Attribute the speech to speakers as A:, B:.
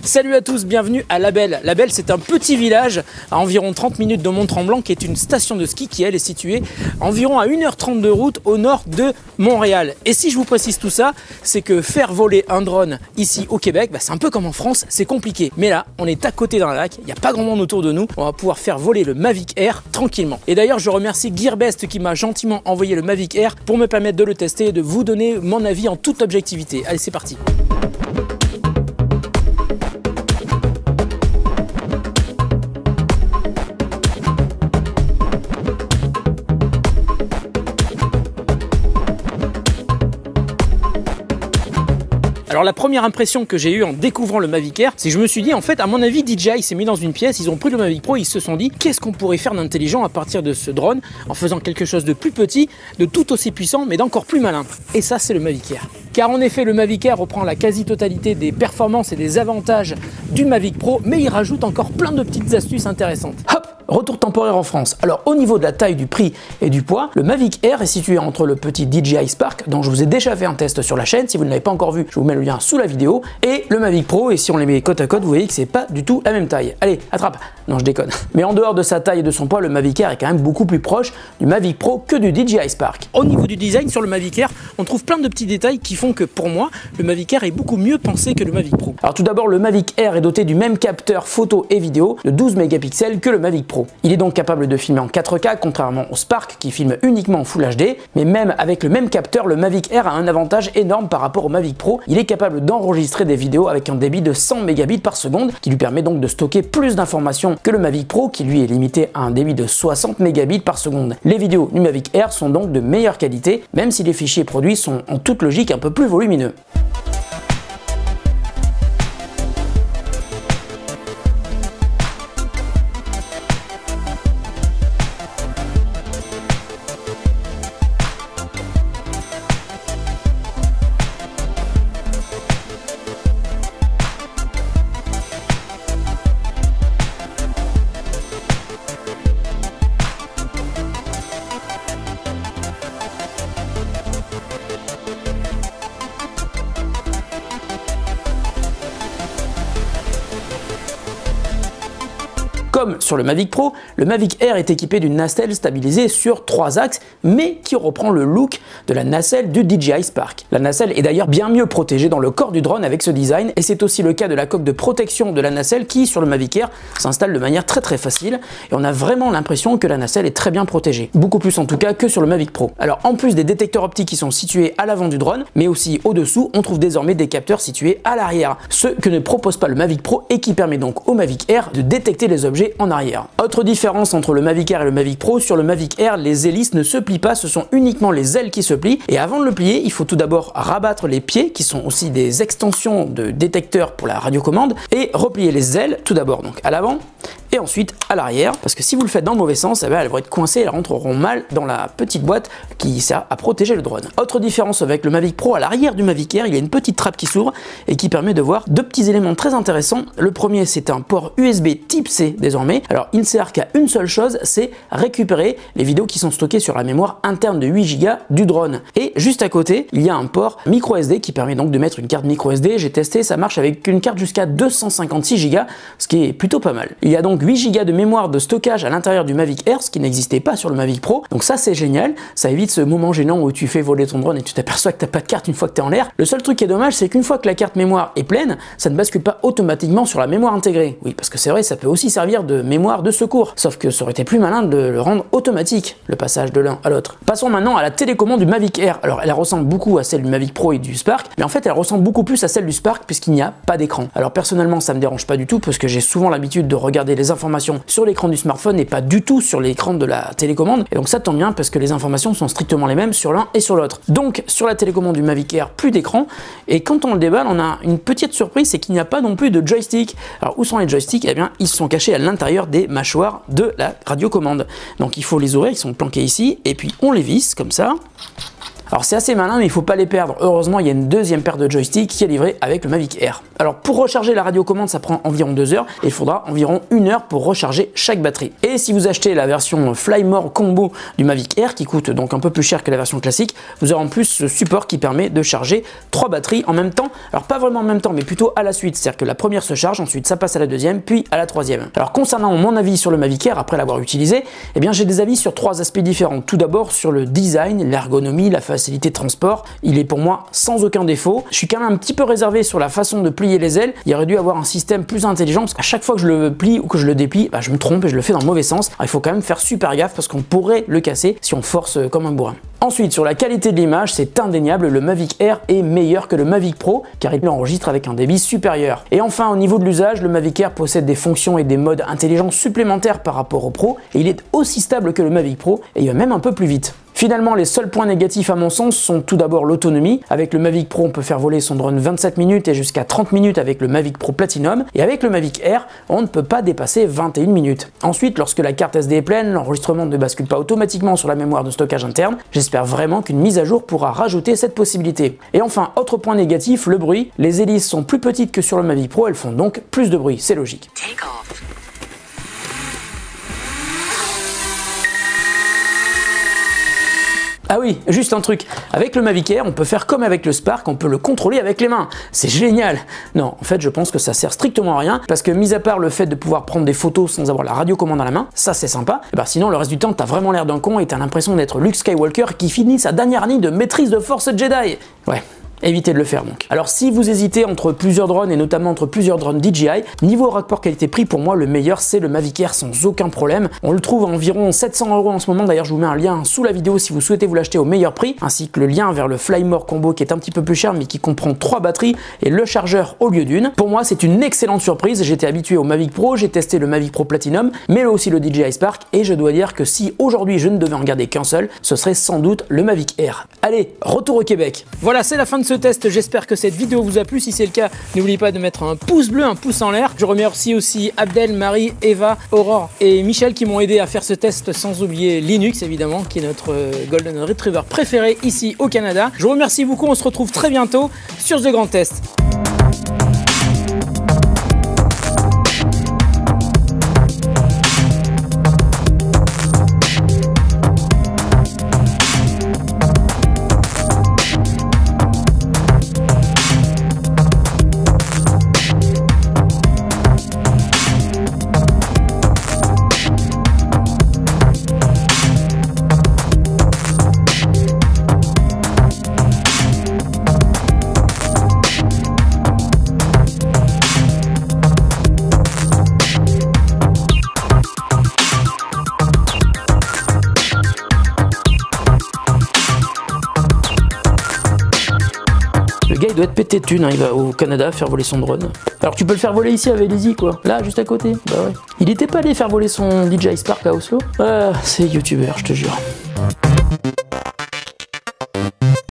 A: Salut à tous, bienvenue à La Belle. La Belle, c'est un petit village à environ 30 minutes de Mont-Tremblant qui est une station de ski qui, elle, est située environ à 1h30 de route au nord de Montréal. Et si je vous précise tout ça, c'est que faire voler un drone ici au Québec, c'est un peu comme en France, c'est compliqué. Mais là, on est à côté d'un lac, il n'y a pas grand monde autour de nous, on va pouvoir faire voler le Mavic Air tranquillement. Et d'ailleurs, je remercie Gearbest qui m'a gentiment envoyé le Mavic Air pour me permettre de le tester et de vous donner mon avis en toute objectivité. Allez, c'est parti. Alors la première impression que j'ai eue en découvrant le Mavic Air, c'est que je me suis dit en fait à mon avis DJI s'est mis dans une pièce, ils ont pris le Mavic Pro, ils se sont dit qu'est-ce qu'on pourrait faire d'intelligent à partir de ce drone en faisant quelque chose de plus petit, de tout aussi puissant mais d'encore plus malin. Et ça c'est le Mavic Air. Car en effet le Mavic Air reprend la quasi-totalité des performances et des avantages du Mavic Pro, mais il rajoute encore plein de petites astuces intéressantes. Hop! Retour temporaire en France. Alors au niveau de la taille, du prix et du poids, le Mavic Air est situé entre le petit DJI Spark, dont je vous ai déjà fait un test sur la chaîne. Si vous ne l'avez pas encore vu, je vous mets le lien sous la vidéo, et le Mavic Pro. Et si on les met côte à côte, vous voyez que c'est pas du tout la même taille. Allez, attrape. Non, je déconne. Mais en dehors de sa taille et de son poids, le Mavic Air est quand même beaucoup plus proche du Mavic Pro que du DJI Spark. Au niveau du design, sur le Mavic Air, on trouve plein de petits détails qui font que pour moi, le Mavic Air est beaucoup mieux pensé que le Mavic Pro. Alors tout d'abord, le Mavic Air est doté du même capteur photo et vidéo de 12 mégapixels que le Mavic Pro. Il est donc capable de filmer en 4K, contrairement au Spark qui filme uniquement en Full HD, mais même avec le même capteur, le Mavic Air a un avantage énorme par rapport au Mavic Pro. Il est capable d'enregistrer des vidéos avec un débit de 100 mégabits par seconde, qui lui permet donc de stocker plus d'informations que le Mavic Pro, qui lui est limité à un débit de 60 mégabits par seconde. Les vidéos du Mavic Air sont donc de meilleure qualité, même si les fichiers produits sont en toute logique un peu plus volumineux. Comme sur le Mavic Pro, le Mavic Air est équipé d'une nacelle stabilisée sur 3 axes, mais qui reprend le look de la nacelle du DJI Spark. La nacelle est d'ailleurs bien mieux protégée dans le corps du drone avec ce design, et c'est aussi le cas de la coque de protection de la nacelle qui, sur le Mavic Air, s'installe de manière très facile, et on a vraiment l'impression que la nacelle est très bien protégée. Beaucoup plus en tout cas que sur le Mavic Pro. Alors en plus des détecteurs optiques qui sont situés à l'avant du drone, mais aussi au-dessous, on trouve désormais des capteurs situés à l'arrière, ce que ne propose pas le Mavic Pro et qui permet donc au Mavic Air de détecter les objets en arrière. Autre différence entre le Mavic Air et le Mavic Pro, sur le Mavic Air, les hélices ne se plient pas, ce sont uniquement les ailes qui se plient, et avant de le plier, il faut tout d'abord rabattre les pieds, qui sont aussi des extensions de détecteurs pour la radiocommande, et replier les ailes, tout d'abord donc à l'avant, et ensuite à l'arrière, parce que si vous le faites dans le mauvais sens, elles vont être coincées, elles rentreront mal dans la petite boîte qui sert à protéger le drone. Autre différence avec le Mavic Pro, à l'arrière du Mavic Air, il y a une petite trappe qui s'ouvre et qui permet de voir deux petits éléments très intéressants. Le premier, c'est un port USB type C désormais. Alors il ne sert qu'à une seule chose, c'est récupérer les vidéos qui sont stockées sur la mémoire interne de 8 Go du drone. Et juste à côté, il y a un port micro SD qui permet donc de mettre une carte micro SD. J'ai testé, ça marche avec une carte jusqu'à 256 Go, ce qui est plutôt pas mal. Il y a donc 8 Go de mémoire de stockage à l'intérieur du Mavic Air, ce qui n'existait pas sur le Mavic Pro. Donc ça c'est génial, ça évite ce moment gênant où tu fais voler ton drone et tu t'aperçois que t'as pas de carte une fois que t'es en l'air. Le seul truc qui est dommage, c'est qu'une fois que la carte mémoire est pleine, ça ne bascule pas automatiquement sur la mémoire intégrée. Oui, parce que c'est vrai, ça peut aussi servir de mémoire de secours. Sauf que ça aurait été plus malin de le rendre automatique, le passage de l'un à l'autre. Passons maintenant à la télécommande du Mavic Air. Alors elle ressemble beaucoup à celle du Mavic Pro et du Spark, mais en fait elle ressemble beaucoup plus à celle du Spark puisqu'il n'y a pas d'écran. Alors personnellement ça me dérange pas du tout parce que j'ai souvent l'habitude de regarder les informations sur l'écran du smartphone et pas du tout sur l'écran de la télécommande, et donc ça tombe bien parce que les informations sont strictement les mêmes sur l'un et sur l'autre. Donc sur la télécommande du Mavic Air, plus d'écran, et quand on le déballe, on a une petite surprise, c'est qu'il n'y a pas non plus de joystick. Alors où sont les joysticks? Eh bien ils sont cachés à l'intérieur des mâchoires de la radiocommande. Donc il faut les ouvrir, ils sont planqués ici, et puis on les visse comme ça. Alors c'est assez malin, mais il faut pas les perdre. Heureusement, il y a une deuxième paire de joysticks qui est livrée avec le Mavic Air. Alors pour recharger la radiocommande, ça prend environ 2 heures et il faudra environ 1 heure pour recharger chaque batterie. Et si vous achetez la version Flymore Combo du Mavic Air, qui coûte donc un peu plus cher que la version classique, vous aurez en plus ce support qui permet de charger 3 batteries en même temps. Alors pas vraiment en même temps, mais plutôt à la suite. C'est-à-dire que la première se charge, ensuite ça passe à la deuxième, puis à la troisième. Alors concernant mon avis sur le Mavic Air après l'avoir utilisé, eh bien j'ai des avis sur 3 aspects différents. Tout d'abord sur le design, l'ergonomie, la facilité de transport. Il est pour moi sans aucun défaut. Je suis quand même un petit peu réservé sur la façon de plier les ailes. Il aurait dû avoir un système plus intelligent parce qu'à chaque fois que je le plie ou que je le déplie, je me trompe et je le fais dans le mauvais sens. Alors, il faut quand même faire super gaffe parce qu'on pourrait le casser si on force comme un bourrin. Ensuite, sur la qualité de l'image, c'est indéniable, le Mavic Air est meilleur que le Mavic Pro car il enregistre avec un débit supérieur. Et enfin, au niveau de l'usage, le Mavic Air possède des fonctions et des modes intelligents supplémentaires par rapport au Pro et il est aussi stable que le Mavic Pro et il va même un peu plus vite. Finalement, les seuls points négatifs à mon sens sont tout d'abord l'autonomie. Avec le Mavic Pro, on peut faire voler son drone 27 minutes et jusqu'à 30 minutes avec le Mavic Pro Platinum. Et avec le Mavic Air, on ne peut pas dépasser 21 minutes. Ensuite, lorsque la carte SD est pleine, l'enregistrement ne bascule pas automatiquement sur la mémoire de stockage interne. J'espère vraiment qu'une mise à jour pourra rajouter cette possibilité. Et enfin, autre point négatif, le bruit. Les hélices sont plus petites que sur le Mavic Pro, elles font donc plus de bruit, c'est logique. Ah oui, juste un truc, avec le Mavic Air, on peut faire comme avec le Spark, on peut le contrôler avec les mains. C'est génial. Non, en fait, je pense que ça sert strictement à rien, parce que mis à part le fait de pouvoir prendre des photos sans avoir la radiocommande à la main, ça c'est sympa, et sinon le reste du temps, t'as vraiment l'air d'un con et t'as l'impression d'être Luke Skywalker qui finit sa dernière année de maîtrise de force Jedi. Ouais. Évitez de le faire donc. Alors si vous hésitez entre plusieurs drones et notamment entre plusieurs drones DJI, niveau rapport qualité-prix pour moi le meilleur c'est le Mavic Air sans aucun problème. On le trouve à environ 700 € en ce moment, d'ailleurs je vous mets un lien sous la vidéo si vous souhaitez vous l'acheter au meilleur prix, ainsi que le lien vers le Flymore Combo qui est un petit peu plus cher mais qui comprend 3 batteries et le chargeur au lieu d'une. Pour moi c'est une excellente surprise, j'étais habitué au Mavic Pro, j'ai testé le Mavic Pro Platinum, mais aussi le DJI Spark et je dois dire que si aujourd'hui je ne devais en garder qu'un seul, ce serait sans doute le Mavic Air. Allez, retour au Québec. Voilà, c'est la fin de ce test, j'espère que cette vidéo vous a plu. Si c'est le cas, n'oubliez pas de mettre un pouce bleu, un pouce en l'air. Je remercie aussi Abdel, Marie, Eva, Aurore et Michel qui m'ont aidé à faire ce test, sans oublier Linux évidemment, qui est notre Golden Retriever préféré ici au Canada. Je vous remercie beaucoup, on se retrouve très bientôt sur The Grand Test. Le gars il doit être pété de thunes, hein. Il va au Canada faire voler son drone. Alors tu peux le faire voler ici à Vélizy quoi, là juste à côté. Bah ouais. Il était pas allé faire voler son DJI Spark à Oslo. Ah, c'est youtubeur, je te jure.